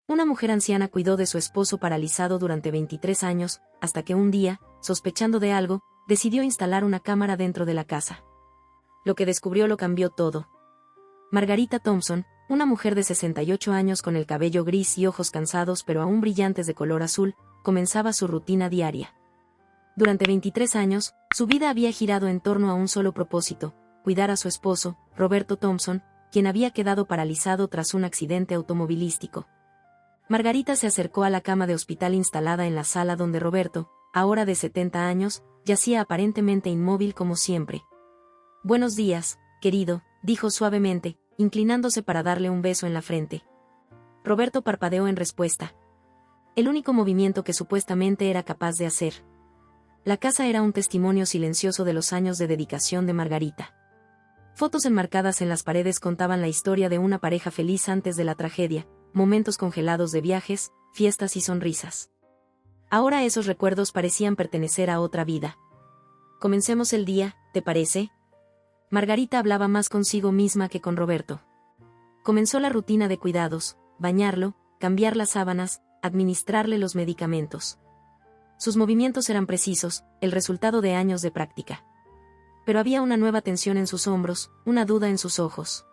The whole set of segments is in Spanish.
Una mujer anciana cuidó de su esposo paralizado durante 23 años, hasta que un día, sospechando de algo, decidió instalar una cámara dentro de la casa. Lo que descubrió lo cambió todo. Margarita Thompson, una mujer de 68 años con el cabello gris y ojos cansados pero aún brillantes de color azul, comenzaba su rutina diaria. Durante 23 años, su vida había girado en torno a un solo propósito: cuidar a su esposo, Roberto Thompson, quien había quedado paralizado tras un accidente automovilístico. Margarita se acercó a la cama de hospital instalada en la sala donde Roberto, ahora de 70 años, yacía aparentemente inmóvil como siempre. «Buenos días, querido», dijo suavemente, inclinándose para darle un beso en la frente. Roberto parpadeó en respuesta. El único movimiento que supuestamente era capaz de hacer. La casa era un testimonio silencioso de los años de dedicación de Margarita. Fotos enmarcadas en las paredes contaban la historia de una pareja feliz antes de la tragedia, momentos congelados de viajes, fiestas y sonrisas. Ahora esos recuerdos parecían pertenecer a otra vida. «Comencemos el día, ¿te parece?». Margarita hablaba más consigo misma que con Roberto. Comenzó la rutina de cuidados: bañarlo, cambiar las sábanas, administrarle los medicamentos. Sus movimientos eran precisos, el resultado de años de práctica. Pero había una nueva tensión en sus hombros, una duda en sus ojos.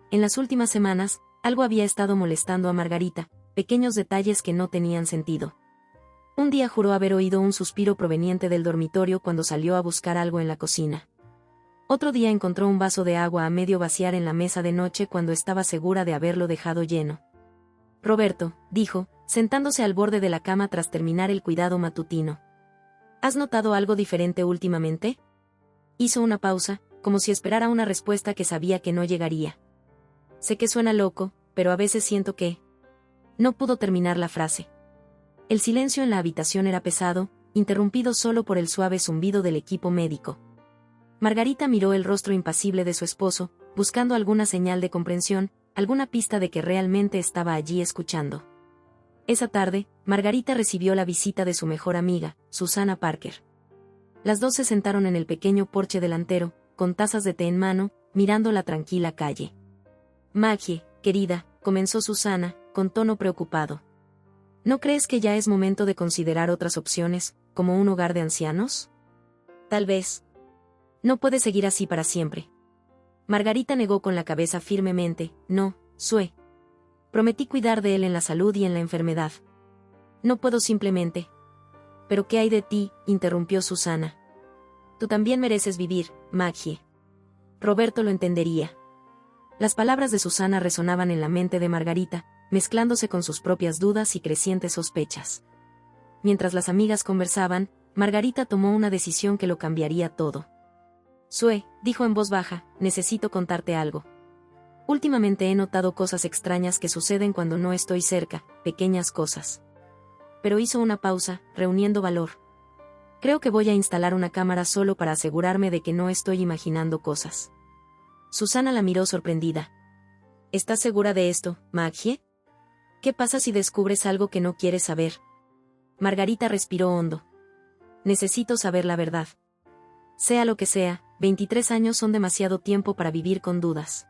En las últimas semanas, algo había estado molestando a Margarita, pequeños detalles que no tenían sentido. Un día juró haber oído un suspiro proveniente del dormitorio cuando salió a buscar algo en la cocina. Otro día encontró un vaso de agua a medio vaciar en la mesa de noche cuando estaba segura de haberlo dejado lleno. «Roberto», dijo, sentándose al borde de la cama tras terminar el cuidado matutino. «¿Has notado algo diferente últimamente?». Hizo una pausa, como si esperara una respuesta que sabía que no llegaría. «Sé que suena loco, pero a veces siento que…». No pudo terminar la frase. El silencio en la habitación era pesado, interrumpido solo por el suave zumbido del equipo médico. Margarita miró el rostro impasible de su esposo, buscando alguna señal de comprensión, alguna pista de que realmente estaba allí escuchando. Esa tarde, Margarita recibió la visita de su mejor amiga, Susana Parker. Las dos se sentaron en el pequeño porche delantero, con tazas de té en mano, mirando la tranquila calle. «Maggie, querida», comenzó Susana, con tono preocupado. «¿No crees que ya es momento de considerar otras opciones, como un hogar de ancianos?». «Tal vez. No puede seguir así para siempre». Margarita negó con la cabeza firmemente. «No, Sue. Prometí cuidar de él en la salud y en la enfermedad. No puedo simplemente». «¿Pero qué hay de ti?», interrumpió Susana. «Tú también mereces vivir, Maggie. Roberto lo entendería». Las palabras de Susana resonaban en la mente de Margarita, mezclándose con sus propias dudas y crecientes sospechas. Mientras las amigas conversaban, Margarita tomó una decisión que lo cambiaría todo. «Sue», dijo en voz baja, «necesito contarte algo. Últimamente he notado cosas extrañas que suceden cuando no estoy cerca, pequeñas cosas». Pero hizo una pausa, reuniendo valor. «Creo que voy a instalar una cámara solo para asegurarme de que no estoy imaginando cosas». Susana la miró sorprendida. «¿Estás segura de esto, Maggie? ¿Qué pasa si descubres algo que no quieres saber?». Margarita respiró hondo. «Necesito saber la verdad. Sea lo que sea, 23 años son demasiado tiempo para vivir con dudas».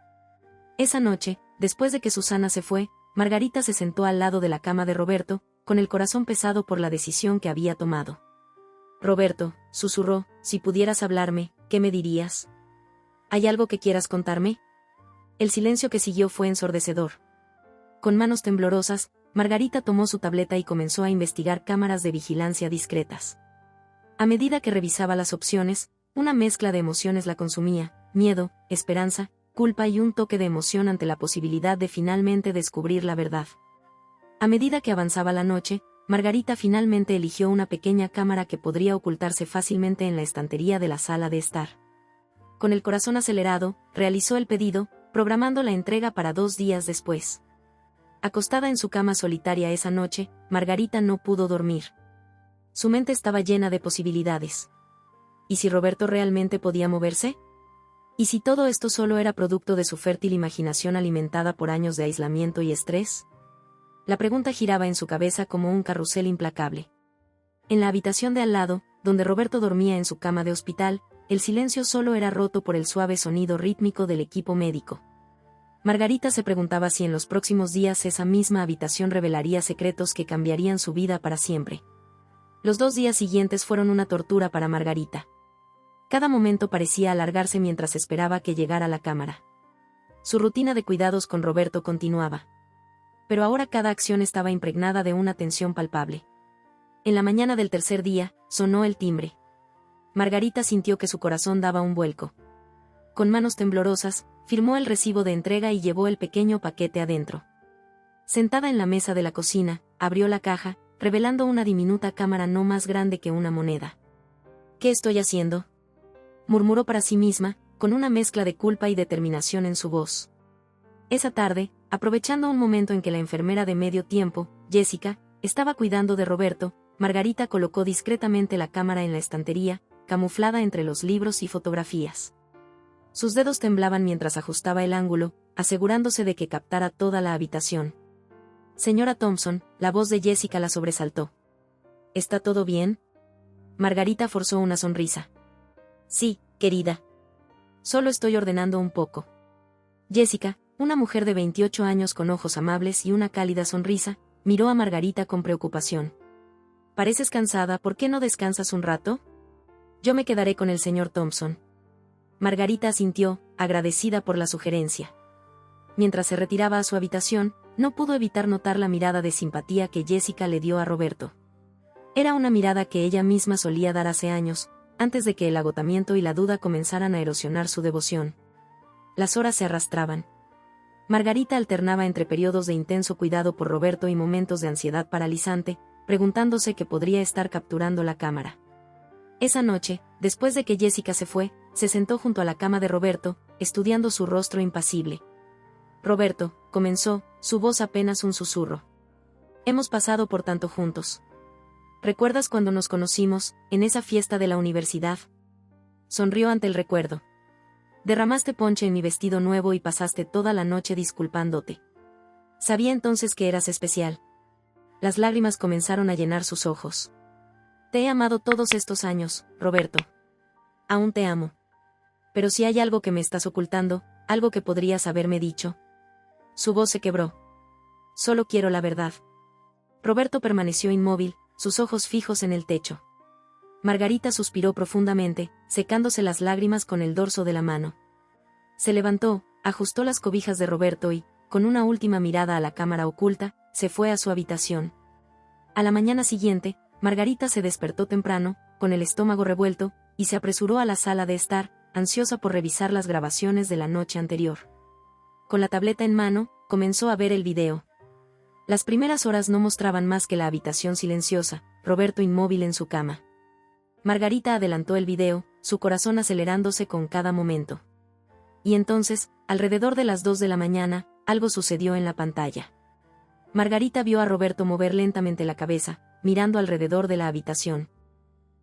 Esa noche, después de que Susana se fue, Margarita se sentó al lado de la cama de Roberto, con el corazón pesado por la decisión que había tomado. «Roberto», susurró, «si pudieras hablarme, ¿qué me dirías? ¿Hay algo que quieras contarme?». El silencio que siguió fue ensordecedor. Con manos temblorosas, Margarita tomó su tableta y comenzó a investigar cámaras de vigilancia discretas. A medida que revisaba las opciones, una mezcla de emociones la consumía: miedo, esperanza, culpa y un toque de emoción ante la posibilidad de finalmente descubrir la verdad. A medida que avanzaba la noche, Margarita finalmente eligió una pequeña cámara que podría ocultarse fácilmente en la estantería de la sala de estar. Con el corazón acelerado, realizó el pedido, programando la entrega para 2 días después. Acostada en su cama solitaria esa noche, Margarita no pudo dormir. Su mente estaba llena de posibilidades. ¿Y si Roberto realmente podía moverse? ¿Y si todo esto solo era producto de su fértil imaginación alimentada por años de aislamiento y estrés? La pregunta giraba en su cabeza como un carrusel implacable. En la habitación de al lado, donde Roberto dormía en su cama de hospital, el silencio solo era roto por el suave sonido rítmico del equipo médico. Margarita se preguntaba si en los próximos días esa misma habitación revelaría secretos que cambiarían su vida para siempre. Los 2 días siguientes fueron una tortura para Margarita. Cada momento parecía alargarse mientras esperaba que llegara la cámara. Su rutina de cuidados con Roberto continuaba. Pero ahora cada acción estaba impregnada de una tensión palpable. En la mañana del tercer día, sonó el timbre. Margarita sintió que su corazón daba un vuelco. Con manos temblorosas, firmó el recibo de entrega y llevó el pequeño paquete adentro. Sentada en la mesa de la cocina, abrió la caja, revelando una diminuta cámara no más grande que una moneda. ¿Qué estoy haciendo?, murmuró para sí misma, con una mezcla de culpa y determinación en su voz. Esa tarde, aprovechando un momento en que la enfermera de medio tiempo, Jessica, estaba cuidando de Roberto, Margarita colocó discretamente la cámara en la estantería, camuflada entre los libros y fotografías. Sus dedos temblaban mientras ajustaba el ángulo, asegurándose de que captara toda la habitación. Señora Thompson, la voz de Jessica la sobresaltó. ¿Está todo bien? Margarita forzó una sonrisa. Sí, querida. Solo estoy ordenando un poco. Jessica, una mujer de 28 años con ojos amables y una cálida sonrisa, miró a Margarita con preocupación. Pareces cansada, ¿por qué no descansas un rato? Yo me quedaré con el señor Thompson. Margarita asintió, agradecida por la sugerencia. Mientras se retiraba a su habitación, no pudo evitar notar la mirada de simpatía que Jessica le dio a Roberto. Era una mirada que ella misma solía dar hace años, antes de que el agotamiento y la duda comenzaran a erosionar su devoción. Las horas se arrastraban. Margarita alternaba entre periodos de intenso cuidado por Roberto y momentos de ansiedad paralizante, preguntándose qué podría estar capturando la cámara. Esa noche, después de que Jessica se fue, se sentó junto a la cama de Roberto, estudiando su rostro impasible. Roberto, comenzó, su voz apenas un susurro. Hemos pasado por tanto juntos. ¿Recuerdas cuando nos conocimos, en esa fiesta de la universidad? Sonrió ante el recuerdo. Derramaste ponche en mi vestido nuevo y pasaste toda la noche disculpándote. Sabía entonces que eras especial. Las lágrimas comenzaron a llenar sus ojos. Te he amado todos estos años, Roberto. Aún te amo. Pero si hay algo que me estás ocultando, algo que podrías haberme dicho. Su voz se quebró. Solo quiero la verdad. Roberto permaneció inmóvil, sus ojos fijos en el techo. Margarita suspiró profundamente, secándose las lágrimas con el dorso de la mano. Se levantó, ajustó las cobijas de Roberto y, con una última mirada a la cámara oculta, se fue a su habitación. A la mañana siguiente, Margarita se despertó temprano, con el estómago revuelto, y se apresuró a la sala de estar, ansiosa por revisar las grabaciones de la noche anterior. Con la tableta en mano, comenzó a ver el video. Las primeras horas no mostraban más que la habitación silenciosa, Roberto inmóvil en su cama. Margarita adelantó el video, su corazón acelerándose con cada momento. Y entonces, alrededor de las 2 de la mañana, algo sucedió en la pantalla. Margarita vio a Roberto mover lentamente la cabeza, mirando alrededor de la habitación.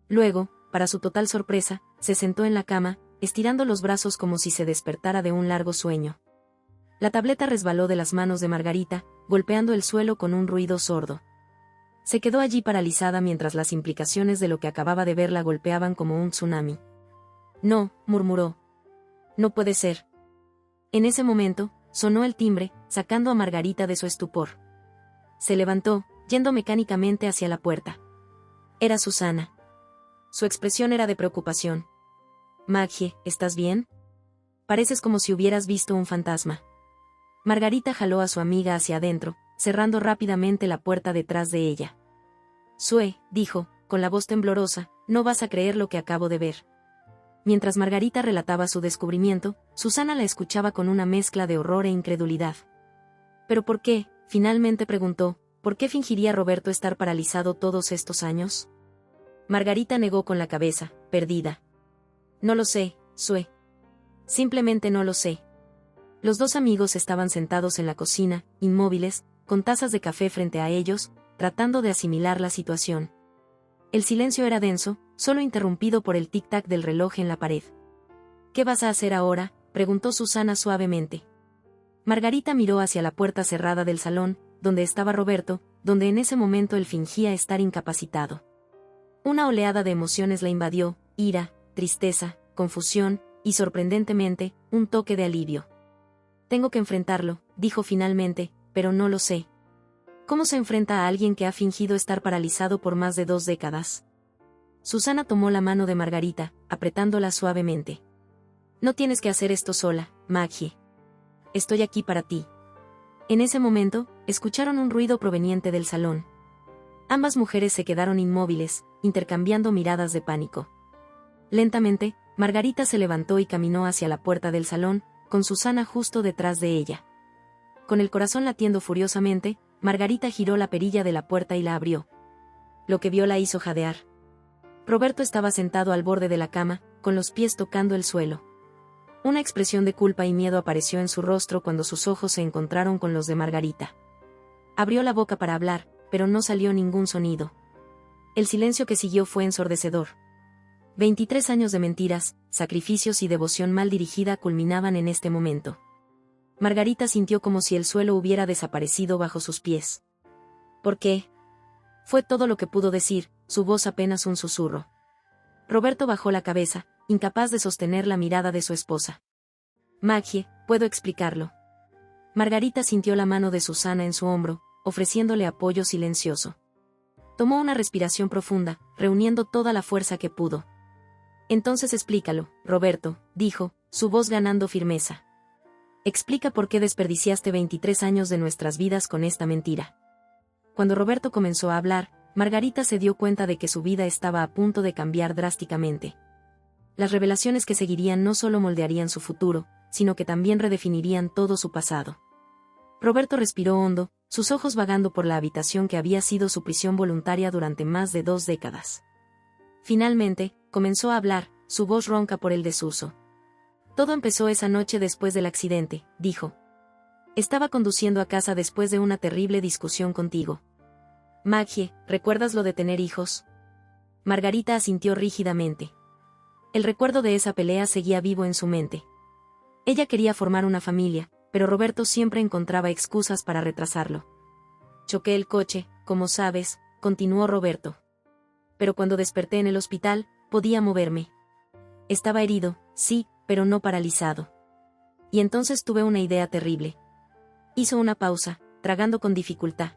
Luego, para su total sorpresa, se sentó en la cama, estirando los brazos como si se despertara de un largo sueño. La tableta resbaló de las manos de Margarita, golpeando el suelo con un ruido sordo. Se quedó allí paralizada mientras las implicaciones de lo que acababa de ver la golpeaban como un tsunami. No, murmuró. No puede ser. En ese momento, sonó el timbre, sacando a Margarita de su estupor. Se levantó, yendo mecánicamente hacia la puerta. Era Susana. Su expresión era de preocupación. Maggie, ¿estás bien? Pareces como si hubieras visto un fantasma. Margarita jaló a su amiga hacia adentro, cerrando rápidamente la puerta detrás de ella. Sue, dijo, con la voz temblorosa, no vas a creer lo que acabo de ver. Mientras Margarita relataba su descubrimiento, Susana la escuchaba con una mezcla de horror e incredulidad. ¿Pero por qué? Finalmente preguntó, ¿por qué fingiría Roberto estar paralizado todos estos años? Margarita negó con la cabeza, perdida. No lo sé, Sue. Simplemente no lo sé. Los dos amigos estaban sentados en la cocina, inmóviles, con tazas de café frente a ellos, tratando de asimilar la situación. El silencio era denso, solo interrumpido por el tic-tac del reloj en la pared. ¿Qué vas a hacer ahora?, preguntó Susana suavemente. Margarita miró hacia la puerta cerrada del salón, donde estaba Roberto, donde en ese momento él fingía estar incapacitado. Una oleada de emociones la invadió, ira, tristeza, confusión, y sorprendentemente, un toque de alivio. Tengo que enfrentarlo, dijo finalmente, pero no lo sé. ¿Cómo se enfrenta a alguien que ha fingido estar paralizado por más de 2 décadas? Susana tomó la mano de Margarita, apretándola suavemente. No tienes que hacer esto sola, Maggie. Estoy aquí para ti. En ese momento, escucharon un ruido proveniente del salón. Ambas mujeres se quedaron inmóviles, intercambiando miradas de pánico. Lentamente, Margarita se levantó y caminó hacia la puerta del salón, con Susana justo detrás de ella. Con el corazón latiendo furiosamente, Margarita giró la perilla de la puerta y la abrió. Lo que vio la hizo jadear. Roberto estaba sentado al borde de la cama, con los pies tocando el suelo. Una expresión de culpa y miedo apareció en su rostro cuando sus ojos se encontraron con los de Margarita. Abrió la boca para hablar, pero no salió ningún sonido. El silencio que siguió fue ensordecedor. 23 años de mentiras, sacrificios y devoción mal dirigida culminaban en este momento. Margarita sintió como si el suelo hubiera desaparecido bajo sus pies. ¿Por qué? Fue todo lo que pudo decir, su voz apenas un susurro. Roberto bajó la cabeza, incapaz de sostener la mirada de su esposa. Maggie, puedo explicarlo. Margarita sintió la mano de Susana en su hombro, ofreciéndole apoyo silencioso. Tomó una respiración profunda, reuniendo toda la fuerza que pudo. Entonces explícalo, Roberto, dijo, su voz ganando firmeza. Explica por qué desperdiciaste 23 años de nuestras vidas con esta mentira. Cuando Roberto comenzó a hablar, Margarita se dio cuenta de que su vida estaba a punto de cambiar drásticamente. Las revelaciones que seguirían no solo moldearían su futuro, sino que también redefinirían todo su pasado. Roberto respiró hondo, sus ojos vagando por la habitación que había sido su prisión voluntaria durante más de 2 décadas. Finalmente, comenzó a hablar, su voz ronca por el desuso. Todo empezó esa noche después del accidente, dijo. Estaba conduciendo a casa después de una terrible discusión contigo. Maggie, ¿recuerdas lo de tener hijos? Margarita asintió rígidamente. El recuerdo de esa pelea seguía vivo en su mente. Ella quería formar una familia, pero Roberto siempre encontraba excusas para retrasarlo. Choqué el coche, como sabes, continuó Roberto. Pero cuando desperté en el hospital, podía moverme. Estaba herido, sí, pero no paralizado. Y entonces tuve una idea terrible. Hizo una pausa, tragando con dificultad.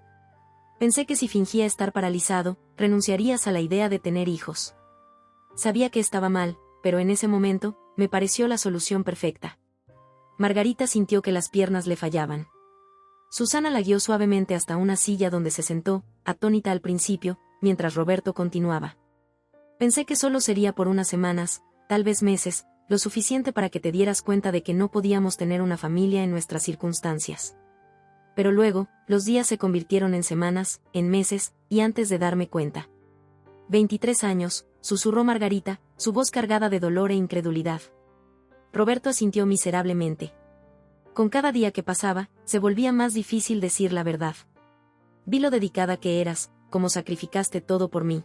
Pensé que si fingía estar paralizado, renunciarías a la idea de tener hijos. Sabía que estaba mal, pero en ese momento, me pareció la solución perfecta. Margarita sintió que las piernas le fallaban. Susana la guió suavemente hasta una silla donde se sentó, atónita al principio, mientras Roberto continuaba. Pensé que solo sería por unas semanas, tal vez meses, lo suficiente para que te dieras cuenta de que no podíamos tener una familia en nuestras circunstancias. Pero luego, los días se convirtieron en semanas, en meses, y antes de darme cuenta. 23 años, susurró Margarita, su voz cargada de dolor e incredulidad. Roberto asintió miserablemente. Con cada día que pasaba, se volvía más difícil decir la verdad. Vi lo dedicada que eras, cómo sacrificaste todo por mí.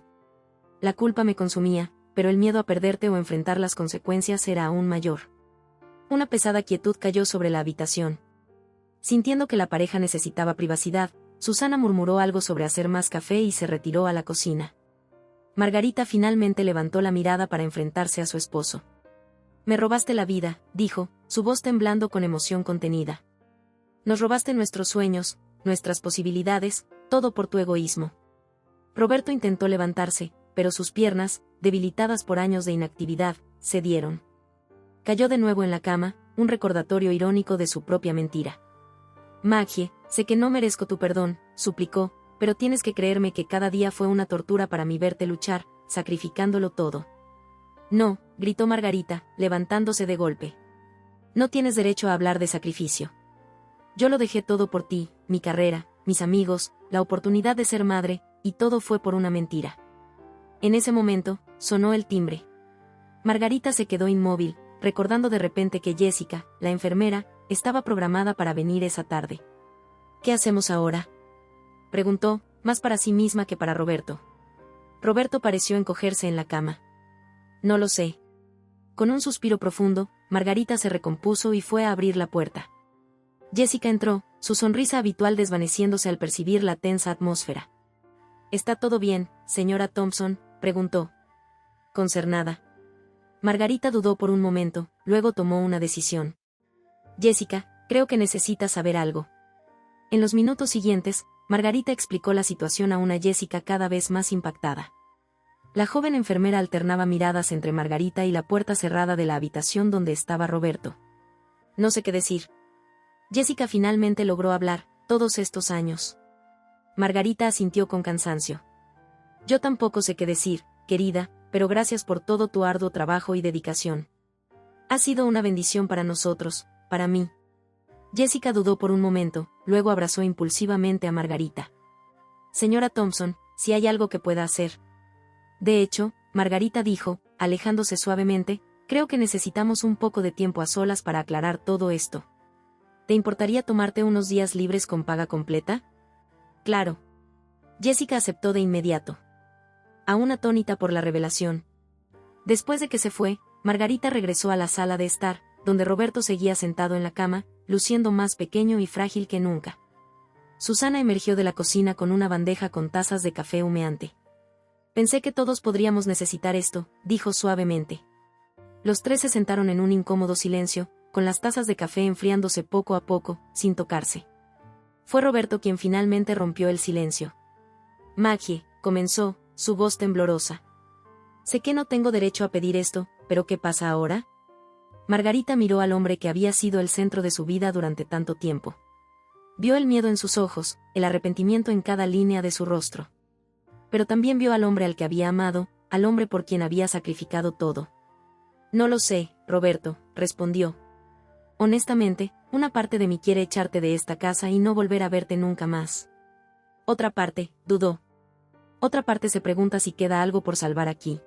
La culpa me consumía, pero el miedo a perderte o enfrentar las consecuencias era aún mayor. Una pesada quietud cayó sobre la habitación. Sintiendo que la pareja necesitaba privacidad, Susana murmuró algo sobre hacer más café y se retiró a la cocina. Margarita finalmente levantó la mirada para enfrentarse a su esposo. Me robaste la vida, dijo, su voz temblando con emoción contenida. Nos robaste nuestros sueños, nuestras posibilidades, todo por tu egoísmo. Roberto intentó levantarse, pero sus piernas, debilitadas por años de inactividad, cedieron. Cayó de nuevo en la cama, un recordatorio irónico de su propia mentira. Maggie, sé que no merezco tu perdón, suplicó, pero tienes que creerme que cada día fue una tortura para mí verte luchar, sacrificándolo todo. No, gritó Margarita, levantándose de golpe. No tienes derecho a hablar de sacrificio. Yo lo dejé todo por ti, mi carrera, mis amigos, la oportunidad de ser madre, y todo fue por una mentira. En ese momento, sonó el timbre. Margarita se quedó inmóvil, recordando de repente que Jessica, la enfermera, estaba programada para venir esa tarde. ¿Qué hacemos ahora?, preguntó, más para sí misma que para Roberto. Roberto pareció encogerse en la cama. No lo sé. Con un suspiro profundo, Margarita se recompuso y fue a abrir la puerta. Jessica entró, su sonrisa habitual desvaneciéndose al percibir la tensa atmósfera. ¿Está todo bien, señora Thompson?, preguntó. Concernada. Margarita dudó por un momento, luego tomó una decisión. Jessica, creo que necesitas saber algo. En los minutos siguientes, Margarita explicó la situación a una Jessica cada vez más impactada. La joven enfermera alternaba miradas entre Margarita y la puerta cerrada de la habitación donde estaba Roberto. No sé qué decir. Jessica finalmente logró hablar, todos estos años. Margarita asintió con cansancio. Yo tampoco sé qué decir, querida, pero gracias por todo tu arduo trabajo y dedicación. Ha sido una bendición para nosotros, para mí. Jessica dudó por un momento, luego abrazó impulsivamente a Margarita. Señora Thompson, si hay algo que pueda hacer. De hecho, Margarita dijo, alejándose suavemente, creo que necesitamos un poco de tiempo a solas para aclarar todo esto. ¿Te importaría tomarte unos días libres con paga completa? Claro. Jessica aceptó de inmediato. Aún atónita por la revelación. Después de que se fue, Margarita regresó a la sala de estar, donde Roberto seguía sentado en la cama, luciendo más pequeño y frágil que nunca. Susana emergió de la cocina con una bandeja con tazas de café humeante. Pensé que todos podríamos necesitar esto, dijo suavemente. Los tres se sentaron en un incómodo silencio, con las tazas de café enfriándose poco a poco, sin tocarse. Fue Roberto quien finalmente rompió el silencio. Maggie, comenzó, su voz temblorosa. Sé que no tengo derecho a pedir esto, pero ¿qué pasa ahora? Margarita miró al hombre que había sido el centro de su vida durante tanto tiempo. Vio el miedo en sus ojos, el arrepentimiento en cada línea de su rostro. Pero también vio al hombre al que había amado, al hombre por quien había sacrificado todo. No lo sé, Roberto, respondió. Honestamente, una parte de mí quiere echarte de esta casa y no volver a verte nunca más. Otra parte, dudó. Otra parte se pregunta si queda algo por salvar aquí.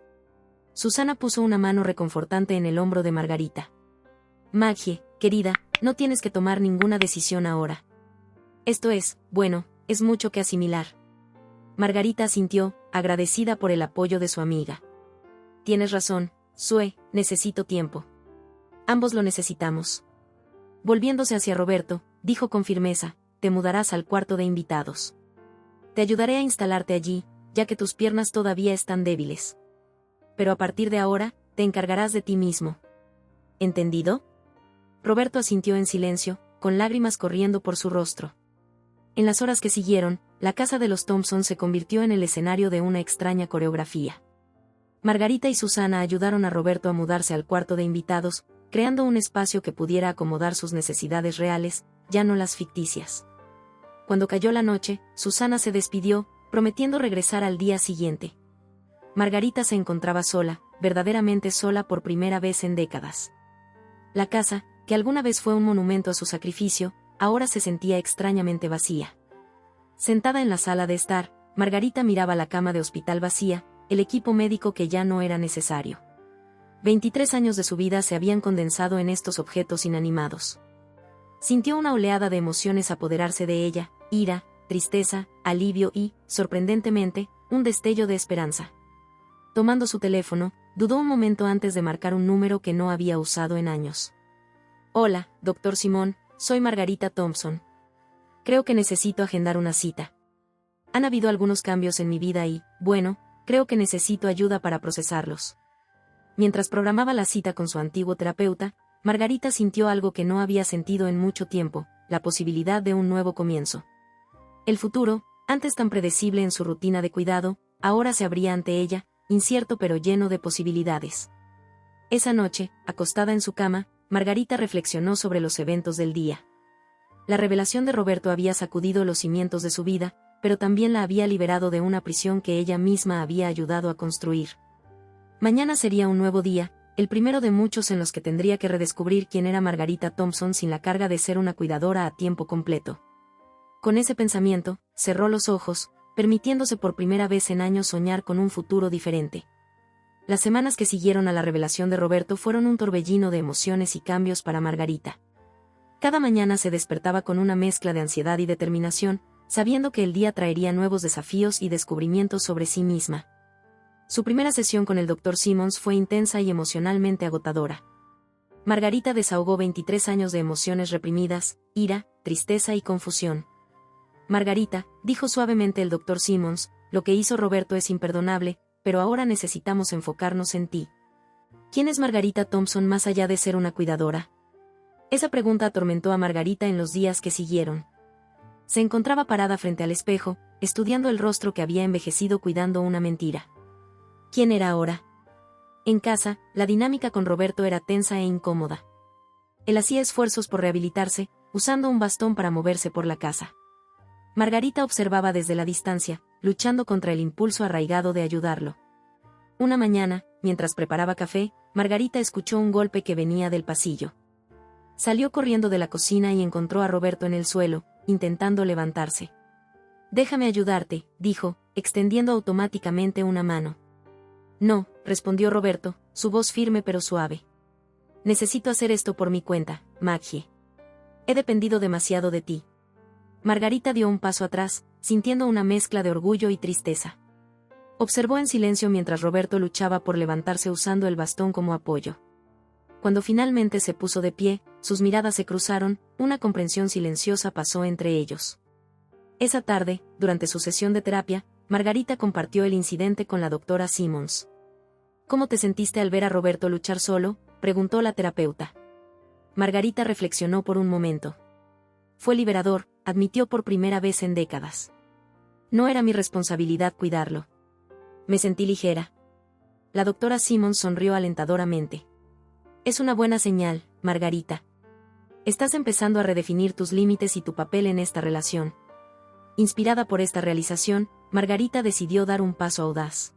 Susana puso una mano reconfortante en el hombro de Margarita. Maggie, querida, no tienes que tomar ninguna decisión ahora. Esto es, bueno, es mucho que asimilar. Margarita asintió, agradecida por el apoyo de su amiga. Tienes razón, Sue, necesito tiempo. Ambos lo necesitamos. Volviéndose hacia Roberto, dijo con firmeza, te mudarás al cuarto de invitados. Te ayudaré a instalarte allí, ya que tus piernas todavía están débiles. Pero a partir de ahora, te encargarás de ti mismo. ¿Entendido? Roberto asintió en silencio, con lágrimas corriendo por su rostro. En las horas que siguieron, la casa de los Thompson se convirtió en el escenario de una extraña coreografía. Margarita y Susana ayudaron a Roberto a mudarse al cuarto de invitados, creando un espacio que pudiera acomodar sus necesidades reales, ya no las ficticias. Cuando cayó la noche, Susana se despidió, prometiendo regresar al día siguiente. Margarita se encontraba sola, verdaderamente sola por primera vez en décadas. La casa, que alguna vez fue un monumento a su sacrificio, ahora se sentía extrañamente vacía. Sentada en la sala de estar, Margarita miraba la cama de hospital vacía, el equipo médico que ya no era necesario. 23 años de su vida se habían condensado en estos objetos inanimados. Sintió una oleada de emociones apoderarse de ella, ira, tristeza, alivio y, sorprendentemente, un destello de esperanza. Tomando su teléfono, dudó un momento antes de marcar un número que no había usado en años. Hola, Dr. Simón, soy Margarita Thompson. Creo que necesito agendar una cita. Han habido algunos cambios en mi vida y, bueno, creo que necesito ayuda para procesarlos. Mientras programaba la cita con su antiguo terapeuta, Margarita sintió algo que no había sentido en mucho tiempo, la posibilidad de un nuevo comienzo. El futuro, antes tan predecible en su rutina de cuidado, ahora se abría ante ella, incierto pero lleno de posibilidades. Esa noche, acostada en su cama, Margarita reflexionó sobre los eventos del día. La revelación de Roberto había sacudido los cimientos de su vida, pero también la había liberado de una prisión que ella misma había ayudado a construir. Mañana sería un nuevo día, el primero de muchos en los que tendría que redescubrir quién era Margarita Thompson sin la carga de ser una cuidadora a tiempo completo. Con ese pensamiento, cerró los ojos, permitiéndose por primera vez en años soñar con un futuro diferente. Las semanas que siguieron a la revelación de Roberto fueron un torbellino de emociones y cambios para Margarita. Cada mañana se despertaba con una mezcla de ansiedad y determinación, sabiendo que el día traería nuevos desafíos y descubrimientos sobre sí misma. Su primera sesión con el Dr. Simmons fue intensa y emocionalmente agotadora. Margarita desahogó 23 años de emociones reprimidas, ira, tristeza y confusión. Margarita, dijo suavemente el Dr. Simmons, lo que hizo Roberto es imperdonable, pero ahora necesitamos enfocarnos en ti. ¿Quién es Margarita Thompson más allá de ser una cuidadora? Esa pregunta atormentó a Margarita en los días que siguieron. Se encontraba parada frente al espejo, estudiando el rostro que había envejecido cuidando una mentira. ¿Quién era ahora? En casa, la dinámica con Roberto era tensa e incómoda. Él hacía esfuerzos por rehabilitarse, usando un bastón para moverse por la casa. Margarita observaba desde la distancia, luchando contra el impulso arraigado de ayudarlo. Una mañana, mientras preparaba café, Margarita escuchó un golpe que venía del pasillo. Salió corriendo de la cocina y encontró a Roberto en el suelo, intentando levantarse. «Déjame ayudarte», dijo, extendiendo automáticamente una mano. «No», respondió Roberto, su voz firme pero suave. «Necesito hacer esto por mi cuenta, Maggie. He dependido demasiado de ti». Margarita dio un paso atrás, sintiendo una mezcla de orgullo y tristeza. Observó en silencio mientras Roberto luchaba por levantarse usando el bastón como apoyo. Cuando finalmente se puso de pie, sus miradas se cruzaron, una comprensión silenciosa pasó entre ellos. Esa tarde, durante su sesión de terapia, Margarita compartió el incidente con la doctora Simmons. «¿Cómo te sentiste al ver a Roberto luchar solo?», preguntó la terapeuta. Margarita reflexionó por un momento. «Fue liberador», admitió por primera vez en décadas. «No era mi responsabilidad cuidarlo. Me sentí ligera». La doctora Simmons sonrió alentadoramente. «Es una buena señal, Margarita. Estás empezando a redefinir tus límites y tu papel en esta relación». Inspirada por esta realización, Margarita decidió dar un paso audaz.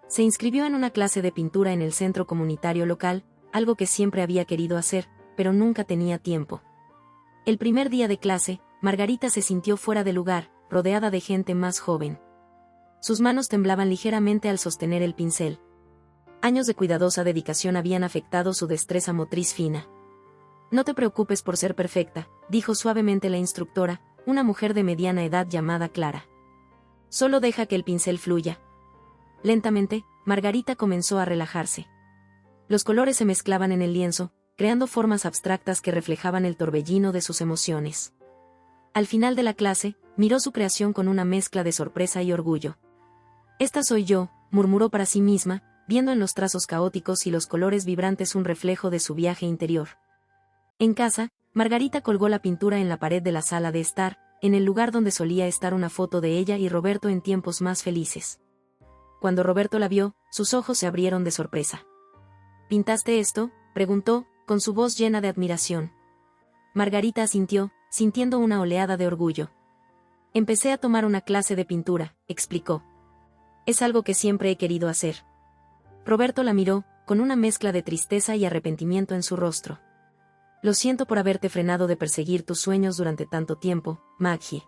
Se inscribió en una clase de pintura en el centro comunitario local, algo que siempre había querido hacer, pero nunca tenía tiempo. El primer día de clase, Margarita se sintió fuera de lugar, rodeada de gente más joven. Sus manos temblaban ligeramente al sostener el pincel. Años de cuidadosa dedicación habían afectado su destreza motriz fina. «No te preocupes por ser perfecta», dijo suavemente la instructora, una mujer de mediana edad llamada Clara. «Solo deja que el pincel fluya». Lentamente, Margarita comenzó a relajarse. Los colores se mezclaban en el lienzo, creando formas abstractas que reflejaban el torbellino de sus emociones. Al final de la clase, miró su creación con una mezcla de sorpresa y orgullo. «Esta soy yo», murmuró para sí misma, viendo en los trazos caóticos y los colores vibrantes un reflejo de su viaje interior. En casa, Margarita colgó la pintura en la pared de la sala de estar, en el lugar donde solía estar una foto de ella y Roberto en tiempos más felices. Cuando Roberto la vio, sus ojos se abrieron de sorpresa. «¿Pintaste esto?», preguntó, con su voz llena de admiración. Margarita asintió, sintiendo una oleada de orgullo. «Empecé a tomar una clase de pintura», explicó. «Es algo que siempre he querido hacer». Roberto la miró, con una mezcla de tristeza y arrepentimiento en su rostro. «Lo siento por haberte frenado de perseguir tus sueños durante tanto tiempo, Maggie».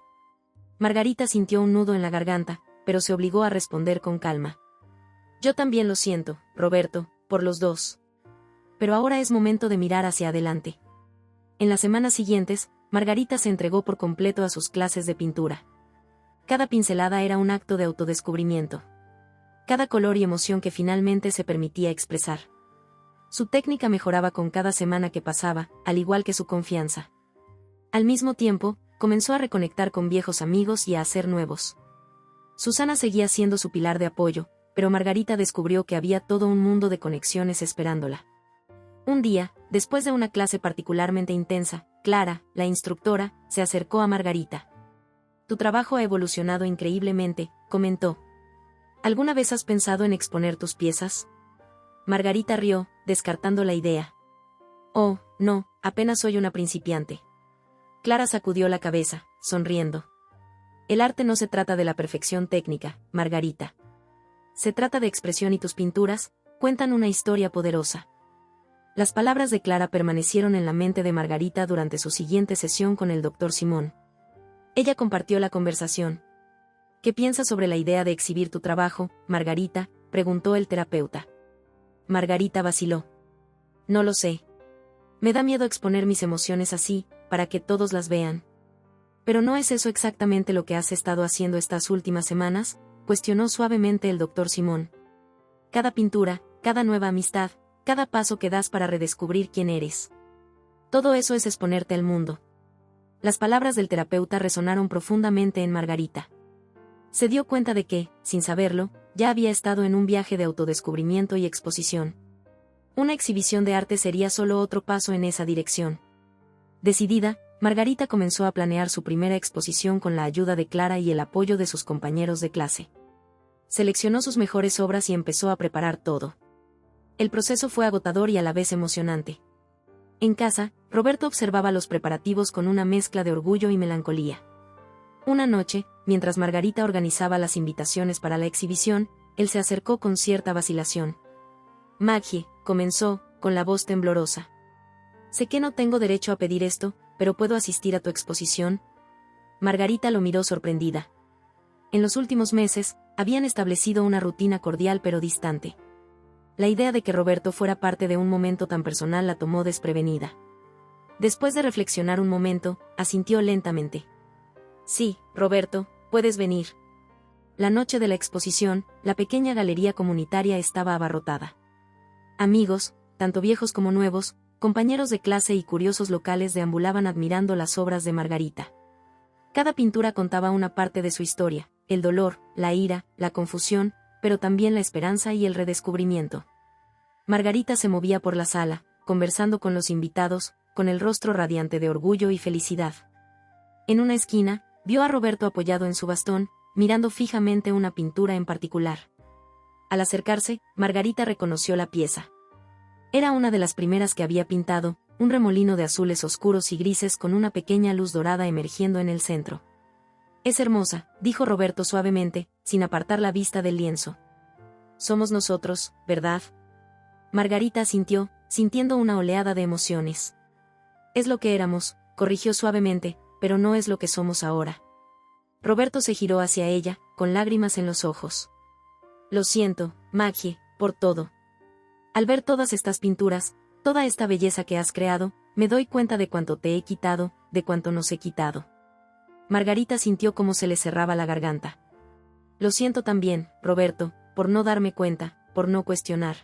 Margarita sintió un nudo en la garganta, pero se obligó a responder con calma. «Yo también lo siento, Roberto, por los dos. Pero ahora es momento de mirar hacia adelante». En las semanas siguientes, Margarita se entregó por completo a sus clases de pintura. Cada pincelada era un acto de autodescubrimiento. Cada color y emoción que finalmente se permitía expresar. Su técnica mejoraba con cada semana que pasaba, al igual que su confianza. Al mismo tiempo, comenzó a reconectar con viejos amigos y a hacer nuevos. Susana seguía siendo su pilar de apoyo, pero Margarita descubrió que había todo un mundo de conexiones esperándola. Un día, después de una clase particularmente intensa, Clara, la instructora, se acercó a Margarita. «Tu trabajo ha evolucionado increíblemente», comentó. «¿Alguna vez has pensado en exponer tus piezas?». Margarita rió, descartando la idea. «Oh, no, apenas soy una principiante». Clara sacudió la cabeza, sonriendo. «El arte no se trata de la perfección técnica, Margarita. Se trata de expresión y tus pinturas cuentan una historia poderosa». Las palabras de Clara permanecieron en la mente de Margarita durante su siguiente sesión con el Dr. Simón. Ella compartió la conversación. «¿Qué piensas sobre la idea de exhibir tu trabajo, Margarita?», preguntó el terapeuta. Margarita vaciló. «No lo sé. Me da miedo exponer mis emociones así, para que todos las vean». «¿Pero no es eso exactamente lo que has estado haciendo estas últimas semanas?», cuestionó suavemente el Dr. Simón. «Cada pintura, cada nueva amistad, cada paso que das para redescubrir quién eres. Todo eso es exponerte al mundo». Las palabras del terapeuta resonaron profundamente en Margarita. Se dio cuenta de que, sin saberlo, ya había estado en un viaje de autodescubrimiento y exposición. Una exhibición de arte sería solo otro paso en esa dirección. Decidida, Margarita comenzó a planear su primera exposición con la ayuda de Clara y el apoyo de sus compañeros de clase. Seleccionó sus mejores obras y empezó a preparar todo. El proceso fue agotador y a la vez emocionante. En casa, Roberto observaba los preparativos con una mezcla de orgullo y melancolía. Una noche, mientras Margarita organizaba las invitaciones para la exhibición, él se acercó con cierta vacilación. «Maggie», comenzó, con la voz temblorosa. «Sé que no tengo derecho a pedir esto, pero ¿puedo asistir a tu exposición?» Margarita lo miró sorprendida. En los últimos meses, habían establecido una rutina cordial pero distante. La idea de que Roberto fuera parte de un momento tan personal la tomó desprevenida. Después de reflexionar un momento, asintió lentamente. «Sí, Roberto, puedes venir». La noche de la exposición, la pequeña galería comunitaria estaba abarrotada. Amigos, tanto viejos como nuevos, compañeros de clase y curiosos locales deambulaban admirando las obras de Margarita. Cada pintura contaba una parte de su historia, el dolor, la ira, la confusión, pero también la esperanza y el redescubrimiento. Margarita se movía por la sala, conversando con los invitados, con el rostro radiante de orgullo y felicidad. En una esquina, vio a Roberto apoyado en su bastón, mirando fijamente una pintura en particular. Al acercarse, Margarita reconoció la pieza. Era una de las primeras que había pintado, un remolino de azules oscuros y grises con una pequeña luz dorada emergiendo en el centro. «Es hermosa», dijo Roberto suavemente, sin apartar la vista del lienzo. «Somos nosotros, ¿verdad?» Margarita asintió, sintiendo una oleada de emociones. «Es lo que éramos», corrigió suavemente, «pero no es lo que somos ahora». Roberto se giró hacia ella, con lágrimas en los ojos. «Lo siento, Maggie, por todo. Al ver todas estas pinturas, toda esta belleza que has creado, me doy cuenta de cuánto te he quitado, de cuánto nos he quitado». Margarita sintió cómo se le cerraba la garganta. «Lo siento también, Roberto, por no darme cuenta, por no cuestionar.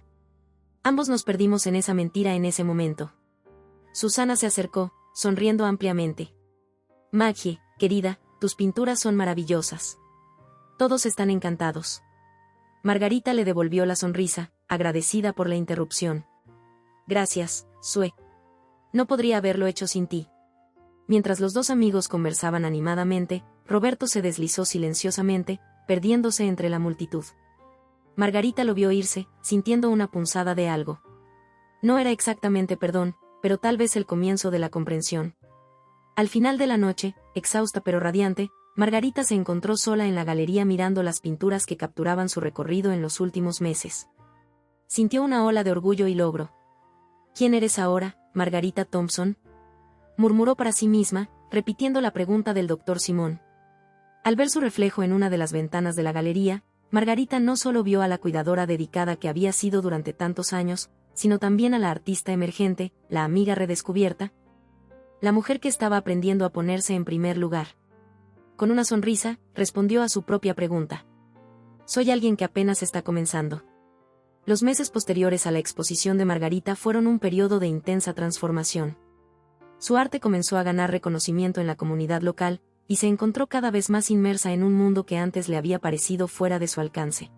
Ambos nos perdimos en esa mentira en ese momento». Susana se acercó, sonriendo ampliamente. «Maggie, querida, tus pinturas son maravillosas. Todos están encantados». Margarita le devolvió la sonrisa, agradecida por la interrupción. «Gracias, Sue. No podría haberlo hecho sin ti». Mientras los dos amigos conversaban animadamente, Roberto se deslizó silenciosamente, perdiéndose entre la multitud. Margarita lo vio irse, sintiendo una punzada de algo. No era exactamente perdón, pero tal vez el comienzo de la comprensión. Al final de la noche, exhausta pero radiante, Margarita se encontró sola en la galería mirando las pinturas que capturaban su recorrido en los últimos meses. Sintió una ola de orgullo y logro. «¿Quién eres ahora, Margarita Thompson?», murmuró para sí misma, repitiendo la pregunta del doctor Simón. Al ver su reflejo en una de las ventanas de la galería, Margarita no solo vio a la cuidadora dedicada que había sido durante tantos años, sino también a la artista emergente, la amiga redescubierta, la mujer que estaba aprendiendo a ponerse en primer lugar. Con una sonrisa, respondió a su propia pregunta. «Soy alguien que apenas está comenzando». Los meses posteriores a la exposición de Margarita fueron un periodo de intensa transformación. Su arte comenzó a ganar reconocimiento en la comunidad local, y se encontró cada vez más inmersa en un mundo que antes le había parecido fuera de su alcance.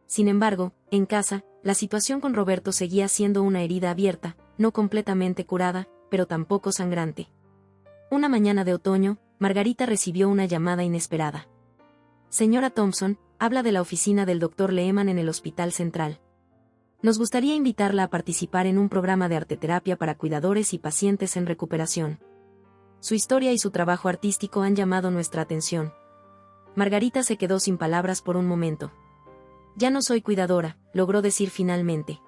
Sin embargo, en casa, la situación con Roberto seguía siendo una herida abierta, no completamente curada, pero tampoco sangrante. Una mañana de otoño, Margarita recibió una llamada inesperada. «Señora Thompson, habla de la oficina del Dr. Lehman en el Hospital Central. Nos gustaría invitarla a participar en un programa de arteterapia para cuidadores y pacientes en recuperación. Su historia y su trabajo artístico han llamado nuestra atención». Margarita se quedó sin palabras por un momento. «Ya no soy cuidadora», logró decir finalmente.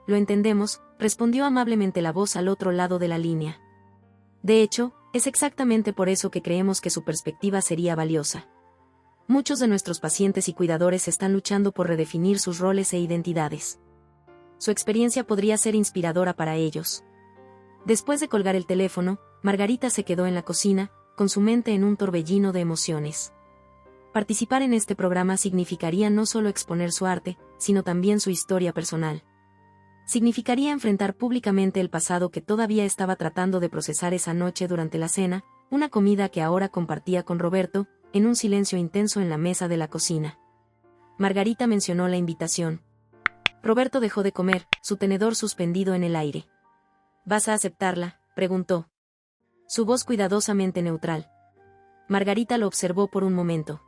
«Lo entendemos», respondió amablemente la voz al otro lado de la línea. «De hecho, es exactamente por eso que creemos que su perspectiva sería valiosa. Muchos de nuestros pacientes y cuidadores están luchando por redefinir sus roles e identidades. Su experiencia podría ser inspiradora para ellos». Después de colgar el teléfono, Margarita se quedó en la cocina, con su mente en un torbellino de emociones. Participar en este programa significaría no solo exponer su arte, sino también su historia personal. Significaría enfrentar públicamente el pasado que todavía estaba tratando de procesar esa noche durante la cena, una comida que ahora compartía con Roberto, en un silencio intenso en la mesa de la cocina. Margarita mencionó la invitación. Roberto dejó de comer, su tenedor suspendido en el aire. «¿Vas a aceptarla?», preguntó. Su voz cuidadosamente neutral. Margarita lo observó por un momento.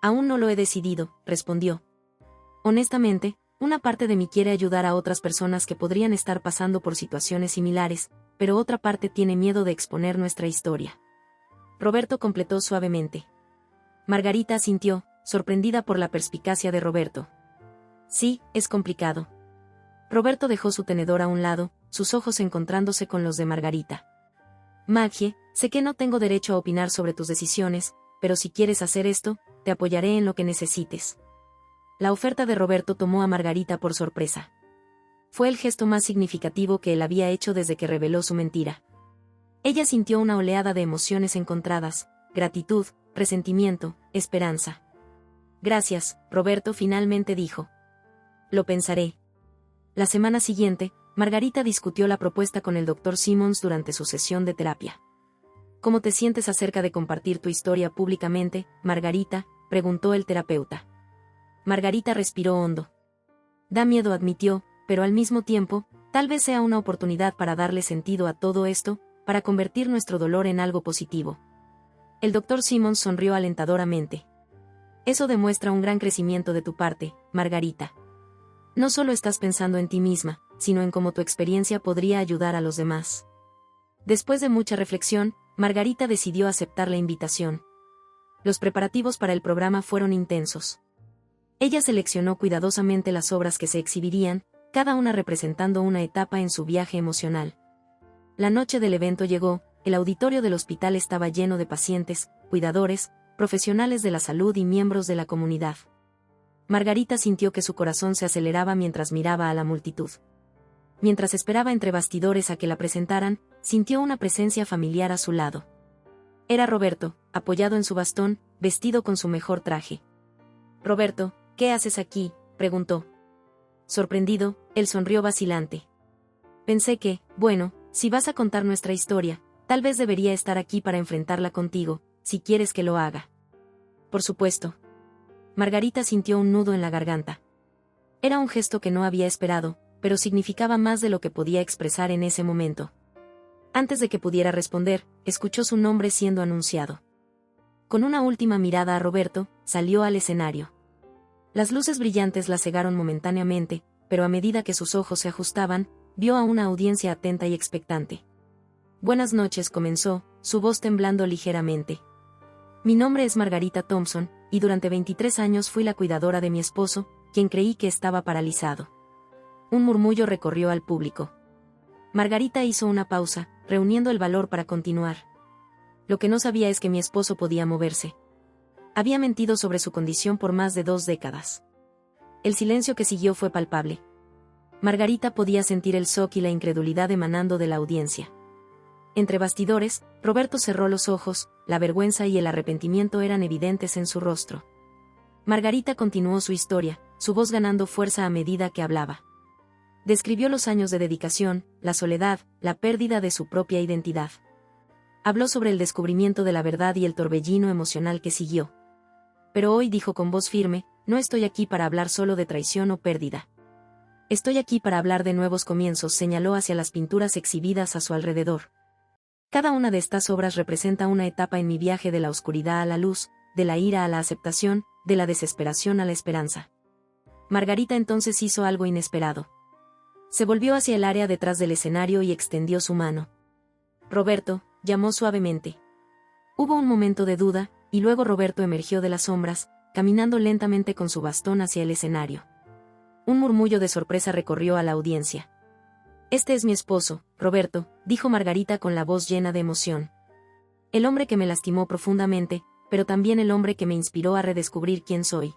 Aún no lo he decidido, respondió. Honestamente, una parte de mí quiere ayudar a otras personas que podrían estar pasando por situaciones similares, pero otra parte tiene miedo de exponer nuestra historia. Roberto completó suavemente. Margarita asintió, sorprendida por la perspicacia de Roberto. Sí, es complicado. Roberto dejó su tenedor a un lado, sus ojos encontrándose con los de Margarita. Maggie, sé que no tengo derecho a opinar sobre tus decisiones, pero si quieres hacer esto, te apoyaré en lo que necesites. La oferta de Roberto tomó a Margarita por sorpresa. Fue el gesto más significativo que él había hecho desde que reveló su mentira. Ella sintió una oleada de emociones encontradas, gratitud, resentimiento, esperanza. Gracias, Roberto finalmente dijo. Lo pensaré. La semana siguiente, Margarita discutió la propuesta con el Dr. Simmons durante su sesión de terapia. ¿Cómo te sientes acerca de compartir tu historia públicamente, Margarita?, preguntó el terapeuta. Margarita respiró hondo. Da miedo, admitió, pero al mismo tiempo, tal vez sea una oportunidad para darle sentido a todo esto, para convertir nuestro dolor en algo positivo. El Dr. Simmons sonrió alentadoramente. Eso demuestra un gran crecimiento de tu parte, Margarita. No solo estás pensando en ti misma, sino en cómo tu experiencia podría ayudar a los demás. Después de mucha reflexión, Margarita decidió aceptar la invitación. Los preparativos para el programa fueron intensos. Ella seleccionó cuidadosamente las obras que se exhibirían, cada una representando una etapa en su viaje emocional. La noche del evento llegó, el auditorio del hospital estaba lleno de pacientes, cuidadores, profesionales de la salud y miembros de la comunidad. Margarita sintió que su corazón se aceleraba mientras miraba a la multitud. Mientras esperaba entre bastidores a que la presentaran, sintió una presencia familiar a su lado. Era Roberto, apoyado en su bastón, vestido con su mejor traje. Roberto, ¿qué haces aquí?, preguntó. Sorprendido, él sonrió vacilante. Pensé que, bueno, si vas a contar nuestra historia, tal vez debería estar aquí para enfrentarla contigo, si quieres que lo haga. Por supuesto. Margarita sintió un nudo en la garganta. Era un gesto que no había esperado, pero significaba más de lo que podía expresar en ese momento. Antes de que pudiera responder, escuchó su nombre siendo anunciado. Con una última mirada a Roberto, salió al escenario. Las luces brillantes la cegaron momentáneamente, pero a medida que sus ojos se ajustaban, vio a una audiencia atenta y expectante. Buenas noches, comenzó, su voz temblando ligeramente. Mi nombre es Margarita Thompson, y durante 23 años fui la cuidadora de mi esposo, quien creí que estaba paralizado. Un murmullo recorrió al público. Margarita hizo una pausa, reuniendo el valor para continuar. Lo que no sabía es que mi esposo podía moverse. Había mentido sobre su condición por más de 2 décadas. El silencio que siguió fue palpable. Margarita podía sentir el shock y la incredulidad emanando de la audiencia. Entre bastidores, Roberto cerró los ojos, la vergüenza y el arrepentimiento eran evidentes en su rostro. Margarita continuó su historia, su voz ganando fuerza a medida que hablaba. Describió los años de dedicación, la soledad, la pérdida de su propia identidad. Habló sobre el descubrimiento de la verdad y el torbellino emocional que siguió. Pero hoy, dijo con voz firme, no estoy aquí para hablar solo de traición o pérdida. Estoy aquí para hablar de nuevos comienzos, señaló hacia las pinturas exhibidas a su alrededor. Cada una de estas obras representa una etapa en mi viaje de la oscuridad a la luz, de la ira a la aceptación, de la desesperación a la esperanza. Margarita entonces hizo algo inesperado. Se volvió hacia el área detrás del escenario y extendió su mano. Roberto, llamó suavemente. Hubo un momento de duda, y luego Roberto emergió de las sombras, caminando lentamente con su bastón hacia el escenario. Un murmullo de sorpresa recorrió a la audiencia. Este es mi esposo, Roberto, dijo Margarita con la voz llena de emoción. El hombre que me lastimó profundamente, pero también el hombre que me inspiró a redescubrir quién soy.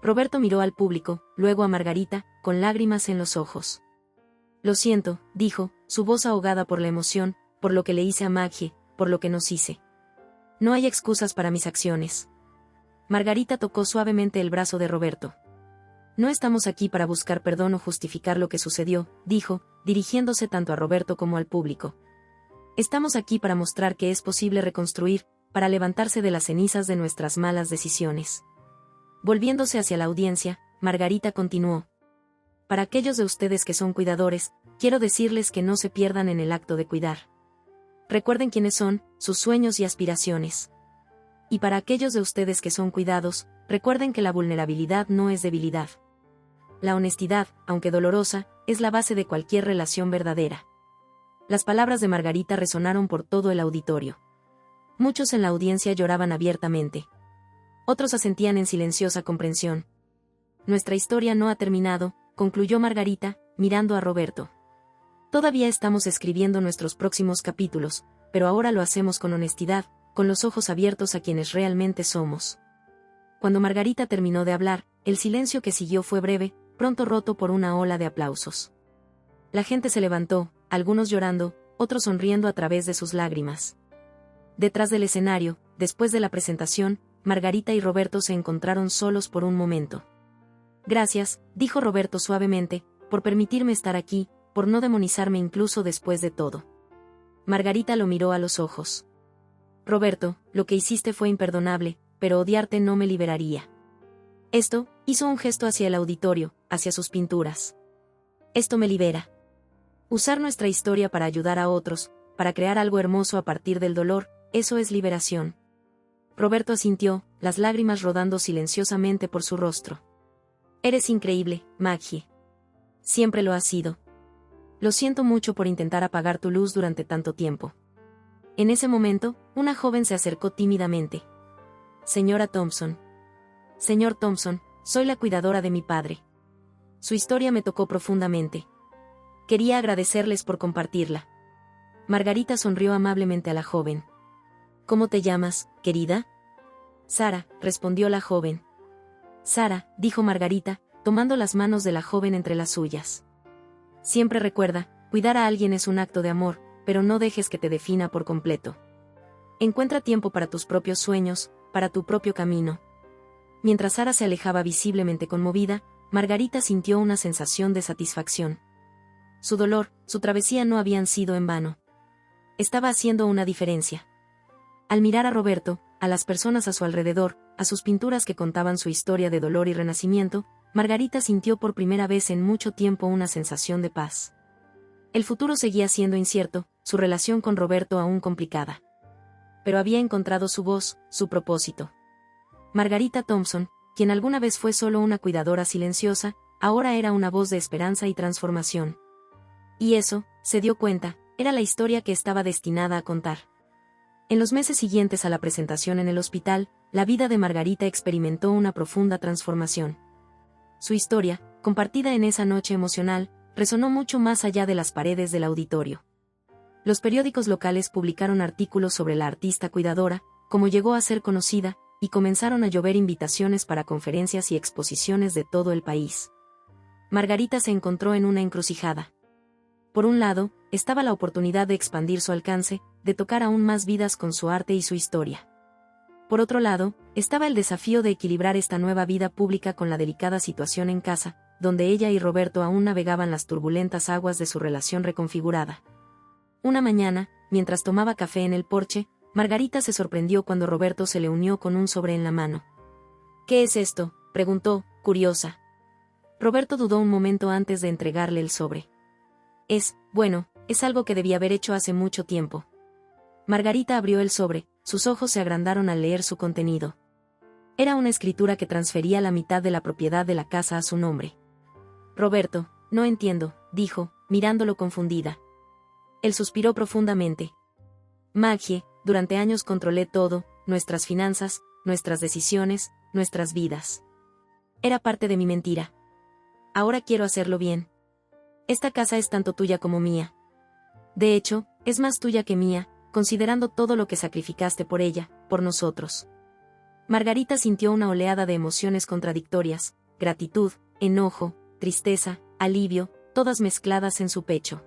Roberto miró al público, luego a Margarita, con lágrimas en los ojos. Lo siento, dijo, su voz ahogada por la emoción, por lo que le hice a Maggie, por lo que nos hice. No hay excusas para mis acciones. Margarita tocó suavemente el brazo de Roberto. No estamos aquí para buscar perdón o justificar lo que sucedió, dijo, dirigiéndose tanto a Roberto como al público. Estamos aquí para mostrar que es posible reconstruir, para levantarse de las cenizas de nuestras malas decisiones. Volviéndose hacia la audiencia, Margarita continuó. Para aquellos de ustedes que son cuidadores, quiero decirles que no se pierdan en el acto de cuidar. Recuerden quiénes son, sus sueños y aspiraciones. Y para aquellos de ustedes que son cuidados, recuerden que la vulnerabilidad no es debilidad. La honestidad, aunque dolorosa, es la base de cualquier relación verdadera. Las palabras de Margarita resonaron por todo el auditorio. Muchos en la audiencia lloraban abiertamente. Otros asentían en silenciosa comprensión. Nuestra historia no ha terminado, concluyó Margarita, mirando a Roberto. Todavía estamos escribiendo nuestros próximos capítulos, pero ahora lo hacemos con honestidad, con los ojos abiertos a quienes realmente somos. Cuando Margarita terminó de hablar, el silencio que siguió fue breve, pronto roto por una ola de aplausos. La gente se levantó, algunos llorando, otros sonriendo a través de sus lágrimas. Detrás del escenario, después de la presentación, Margarita y Roberto se encontraron solos por un momento. Gracias, dijo Roberto suavemente, por permitirme estar aquí, por no demonizarme incluso después de todo. Margarita lo miró a los ojos. Roberto, lo que hiciste fue imperdonable, pero odiarte no me liberaría. Esto, hizo un gesto hacia el auditorio, hacia sus pinturas. Esto me libera. Usar nuestra historia para ayudar a otros, para crear algo hermoso a partir del dolor, eso es liberación. Roberto asintió, las lágrimas rodando silenciosamente por su rostro. Eres increíble, Maggie. Siempre lo has sido. Lo siento mucho por intentar apagar tu luz durante tanto tiempo. En ese momento, una joven se acercó tímidamente. Señora Thompson. Señor Thompson, soy la cuidadora de mi padre. Su historia me tocó profundamente. Quería agradecerles por compartirla. Margarita sonrió amablemente a la joven. ¿Cómo te llamas, querida? Sara, respondió la joven. Sara, dijo Margarita, tomando las manos de la joven entre las suyas. Siempre recuerda, cuidar a alguien es un acto de amor, pero no dejes que te defina por completo. Encuentra tiempo para tus propios sueños, para tu propio camino. Mientras Sara se alejaba visiblemente conmovida, Margarita sintió una sensación de satisfacción. Su dolor, su travesía no habían sido en vano. Estaba haciendo una diferencia. Al mirar a Roberto, a las personas a su alrededor, a sus pinturas que contaban su historia de dolor y renacimiento, Margarita sintió por primera vez en mucho tiempo una sensación de paz. El futuro seguía siendo incierto, su relación con Roberto aún complicada. Pero había encontrado su voz, su propósito. Margarita Thompson, quien alguna vez fue solo una cuidadora silenciosa, ahora era una voz de esperanza y transformación. Y eso, se dio cuenta, era la historia que estaba destinada a contar. En los meses siguientes a la presentación en el hospital, la vida de Margarita experimentó una profunda transformación. Su historia, compartida en esa noche emocional, resonó mucho más allá de las paredes del auditorio. Los periódicos locales publicaron artículos sobre la artista cuidadora, cómo llegó a ser conocida, y comenzaron a llover invitaciones para conferencias y exposiciones de todo el país. Margarita se encontró en una encrucijada. Por un lado, estaba la oportunidad de expandir su alcance, de tocar aún más vidas con su arte y su historia. Por otro lado, estaba el desafío de equilibrar esta nueva vida pública con la delicada situación en casa, donde ella y Roberto aún navegaban las turbulentas aguas de su relación reconfigurada. Una mañana, mientras tomaba café en el porche, Margarita se sorprendió cuando Roberto se le unió con un sobre en la mano. ¿Qué es esto?, preguntó, curiosa. Roberto dudó un momento antes de entregarle el sobre. Es algo que debía haber hecho hace mucho tiempo. Margarita abrió el sobre, sus ojos se agrandaron al leer su contenido. Era una escritura que transfería la mitad de la propiedad de la casa a su nombre. Roberto, no entiendo, dijo, mirándolo confundida. Él suspiró profundamente. Maggie, durante años controlé todo, nuestras finanzas, nuestras decisiones, nuestras vidas. Era parte de mi mentira. Ahora quiero hacerlo bien. Esta casa es tanto tuya como mía. De hecho, es más tuya que mía, considerando todo lo que sacrificaste por ella, por nosotros. Margarita sintió una oleada de emociones contradictorias, gratitud, enojo, tristeza, alivio, todas mezcladas en su pecho.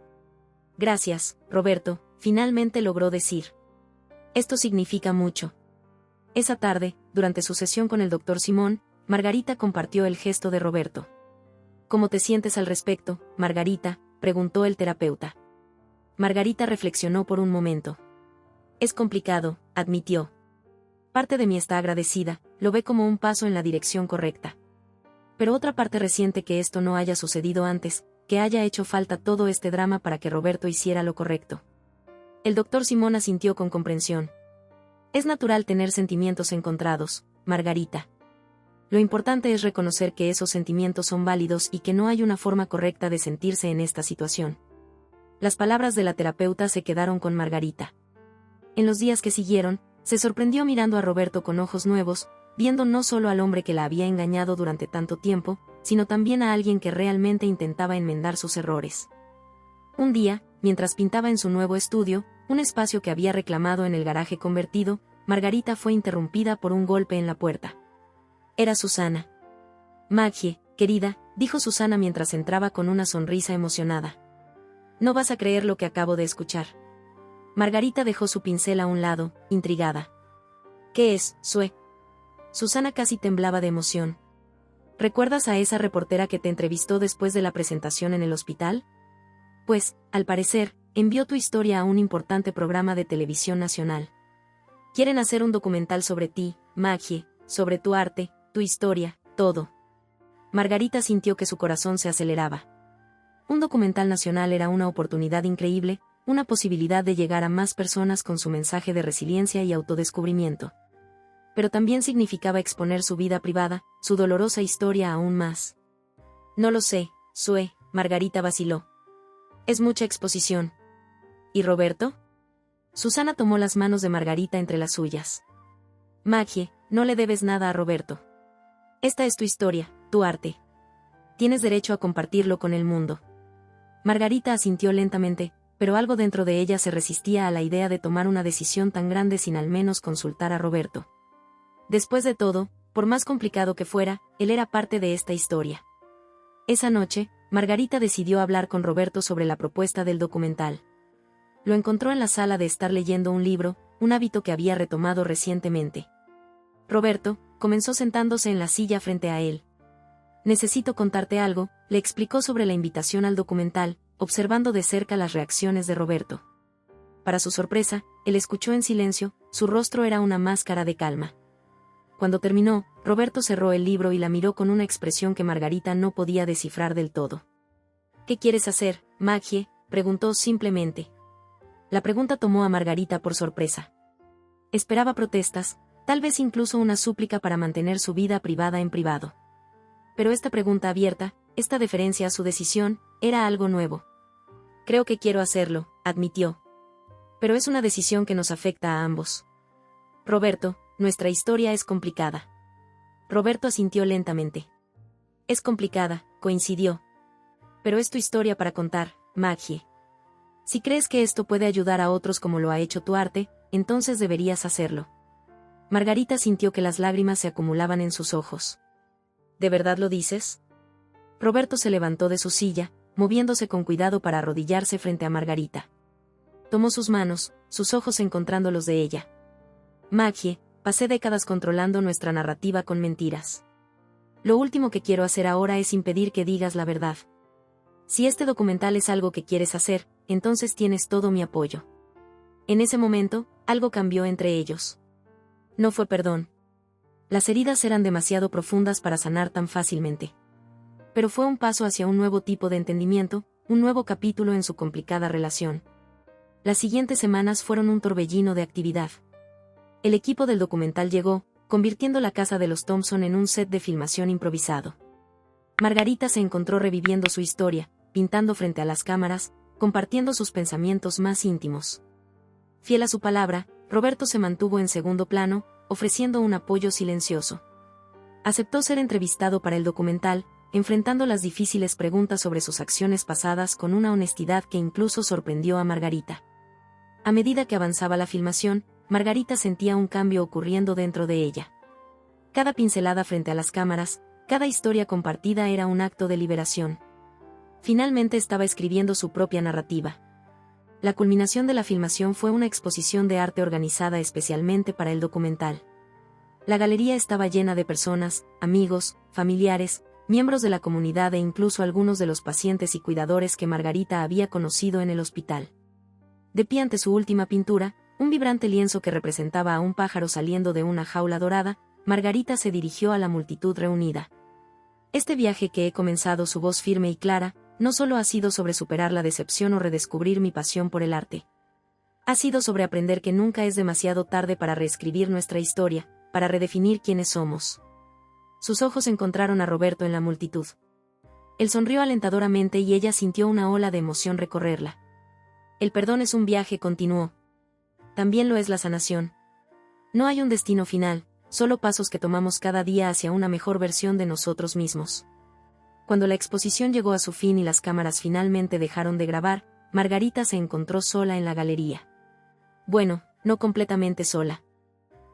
Gracias, Roberto, finalmente logró decir. Esto significa mucho. Esa tarde, durante su sesión con el Dr. Simón, Margarita compartió el gesto de Roberto. ¿Cómo te sientes al respecto, Margarita?, preguntó el terapeuta. Margarita reflexionó por un momento. Es complicado, admitió. Parte de mí está agradecida, lo ve como un paso en la dirección correcta. Pero otra parte resiente que esto no haya sucedido antes, que haya hecho falta todo este drama para que Roberto hiciera lo correcto. El doctor Simón asintió con comprensión. Es natural tener sentimientos encontrados, Margarita. Lo importante es reconocer que esos sentimientos son válidos y que no hay una forma correcta de sentirse en esta situación. Las palabras de la terapeuta se quedaron con Margarita. En los días que siguieron, se sorprendió mirando a Roberto con ojos nuevos, viendo no solo al hombre que la había engañado durante tanto tiempo, sino también a alguien que realmente intentaba enmendar sus errores. Un día, mientras pintaba en su nuevo estudio, un espacio que había reclamado en el garaje convertido, Margarita fue interrumpida por un golpe en la puerta. Era Susana. Maggie, querida, dijo Susana mientras entraba con una sonrisa emocionada. No vas a creer lo que acabo de escuchar. Margarita dejó su pincel a un lado, intrigada. ¿Qué es, Sue? Susana casi temblaba de emoción. ¿Recuerdas a esa reportera que te entrevistó después de la presentación en el hospital? Pues, al parecer, envió tu historia a un importante programa de televisión nacional. Quieren hacer un documental sobre ti, Maggie, sobre tu arte, tu historia, todo. Margarita sintió que su corazón se aceleraba. Un documental nacional era una oportunidad increíble, una posibilidad de llegar a más personas con su mensaje de resiliencia y autodescubrimiento. Pero también significaba exponer su vida privada, su dolorosa historia aún más. No lo sé, Sue, Margarita vaciló. Es mucha exposición. ¿Y Roberto? Susana tomó las manos de Margarita entre las suyas. Maggie, no le debes nada a Roberto. Esta es tu historia, tu arte. Tienes derecho a compartirlo con el mundo. Margarita asintió lentamente, pero algo dentro de ella se resistía a la idea de tomar una decisión tan grande sin al menos consultar a Roberto. Después de todo, por más complicado que fuera, él era parte de esta historia. Esa noche, Margarita decidió hablar con Roberto sobre la propuesta del documental. Lo encontró en la sala de estar leyendo un libro, un hábito que había retomado recientemente. Roberto, comenzó sentándose en la silla frente a él. Necesito contarte algo, le explicó sobre la invitación al documental, observando de cerca las reacciones de Roberto. Para su sorpresa, él escuchó en silencio, su rostro era una máscara de calma. Cuando terminó, Roberto cerró el libro y la miró con una expresión que Margarita no podía descifrar del todo. ¿Qué quieres hacer, Maggie?, preguntó simplemente. La pregunta tomó a Margarita por sorpresa. Esperaba protestas, tal vez incluso una súplica para mantener su vida privada en privado. Pero esta pregunta abierta, esta deferencia a su decisión, era algo nuevo. Creo que quiero hacerlo, admitió. Pero es una decisión que nos afecta a ambos. Roberto, nuestra historia es complicada. Roberto asintió lentamente. Es complicada, coincidió. Pero es tu historia para contar, Maggie. Si crees que esto puede ayudar a otros como lo ha hecho tu arte, entonces deberías hacerlo. Margarita sintió que las lágrimas se acumulaban en sus ojos. ¿De verdad lo dices? Roberto se levantó de su silla, moviéndose con cuidado para arrodillarse frente a Margarita. Tomó sus manos, sus ojos encontrando los de ella. Maggie, pasé décadas controlando nuestra narrativa con mentiras. Lo último que quiero hacer ahora es impedir que digas la verdad. Si este documental es algo que quieres hacer, entonces tienes todo mi apoyo. En ese momento, algo cambió entre ellos. No fue perdón. Las heridas eran demasiado profundas para sanar tan fácilmente. Pero fue un paso hacia un nuevo tipo de entendimiento, un nuevo capítulo en su complicada relación. Las siguientes semanas fueron un torbellino de actividad. El equipo del documental llegó, convirtiendo la casa de los Thompson en un set de filmación improvisado. Margarita se encontró reviviendo su historia, pintando frente a las cámaras, compartiendo sus pensamientos más íntimos. Fiel a su palabra, Roberto se mantuvo en segundo plano, ofreciendo un apoyo silencioso. Aceptó ser entrevistado para el documental, enfrentando las difíciles preguntas sobre sus acciones pasadas con una honestidad que incluso sorprendió a Margarita. A medida que avanzaba la filmación, Margarita sentía un cambio ocurriendo dentro de ella. Cada pincelada frente a las cámaras, cada historia compartida era un acto de liberación. Finalmente estaba escribiendo su propia narrativa. La culminación de la filmación fue una exposición de arte organizada especialmente para el documental. La galería estaba llena de personas, amigos, familiares, miembros de la comunidad e incluso algunos de los pacientes y cuidadores que Margarita había conocido en el hospital. De pie ante su última pintura, un vibrante lienzo que representaba a un pájaro saliendo de una jaula dorada, Margarita se dirigió a la multitud reunida. Este viaje que he comenzado, su voz firme y clara, no solo ha sido sobre superar la decepción o redescubrir mi pasión por el arte. Ha sido sobre aprender que nunca es demasiado tarde para reescribir nuestra historia, para redefinir quiénes somos. Sus ojos encontraron a Roberto en la multitud. Él sonrió alentadoramente y ella sintió una ola de emoción recorrerla. El perdón es un viaje, continuó. También lo es la sanación. No hay un destino final, solo pasos que tomamos cada día hacia una mejor versión de nosotros mismos. Cuando la exposición llegó a su fin y las cámaras finalmente dejaron de grabar, Margarita se encontró sola en la galería. Bueno, no completamente sola.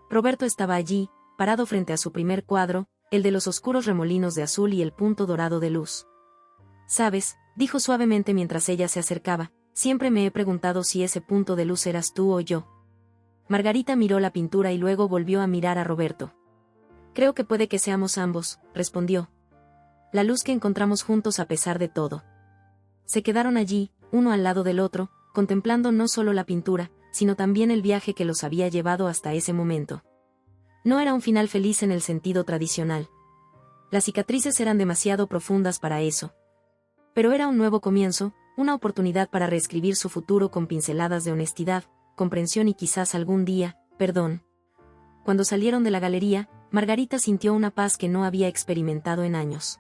Roberto estaba allí, parado frente a su primer cuadro, el de los oscuros remolinos de azul y el punto dorado de luz. «Sabes», dijo suavemente mientras ella se acercaba, «siempre me he preguntado si ese punto de luz eras tú o yo». Margarita miró la pintura y luego volvió a mirar a Roberto. «Creo que puede que seamos ambos», respondió. «La luz que encontramos juntos a pesar de todo». Se quedaron allí, uno al lado del otro, contemplando no solo la pintura, sino también el viaje que los había llevado hasta ese momento. No era un final feliz en el sentido tradicional. Las cicatrices eran demasiado profundas para eso. Pero era un nuevo comienzo, una oportunidad para reescribir su futuro con pinceladas de honestidad, comprensión y quizás algún día, perdón. Cuando salieron de la galería, Margarita sintió una paz que no había experimentado en años.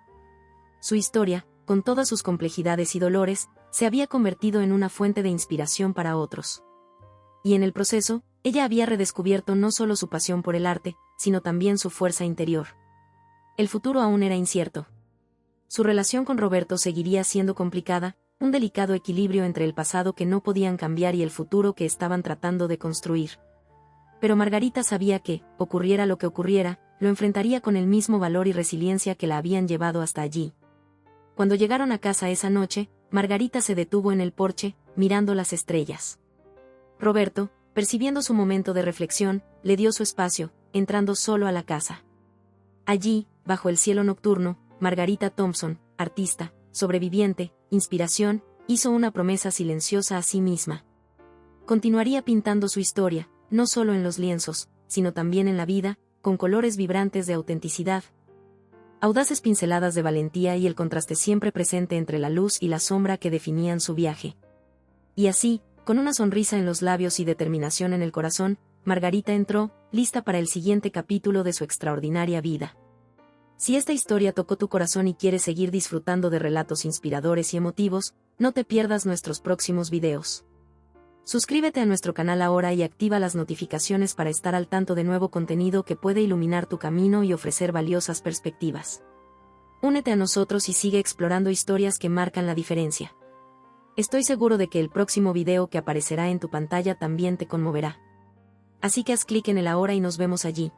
Su historia, con todas sus complejidades y dolores, se había convertido en una fuente de inspiración para otros. Y en el proceso, ella había redescubierto no solo su pasión por el arte, sino también su fuerza interior. El futuro aún era incierto. Su relación con Roberto seguiría siendo complicada, un delicado equilibrio entre el pasado que no podían cambiar y el futuro que estaban tratando de construir. Pero Margarita sabía que, ocurriera lo que ocurriera, lo enfrentaría con el mismo valor y resiliencia que la habían llevado hasta allí. Cuando llegaron a casa esa noche, Margarita se detuvo en el porche, mirando las estrellas. Roberto, percibiendo su momento de reflexión, le dio su espacio, entrando solo a la casa. Allí, bajo el cielo nocturno, Margarita Thompson, artista, sobreviviente, inspiración, hizo una promesa silenciosa a sí misma. Continuaría pintando su historia, no solo en los lienzos, sino también en la vida, con colores vibrantes de autenticidad. Audaces pinceladas de valentía y el contraste siempre presente entre la luz y la sombra que definían su viaje. Y así, con una sonrisa en los labios y determinación en el corazón, Margarita entró, lista para el siguiente capítulo de su extraordinaria vida. Si esta historia tocó tu corazón y quieres seguir disfrutando de relatos inspiradores y emotivos, no te pierdas nuestros próximos videos. Suscríbete a nuestro canal ahora y activa las notificaciones para estar al tanto de nuevo contenido que puede iluminar tu camino y ofrecer valiosas perspectivas. Únete a nosotros y sigue explorando historias que marcan la diferencia. Estoy seguro de que el próximo video que aparecerá en tu pantalla también te conmoverá. Así que haz clic en el ahora y nos vemos allí.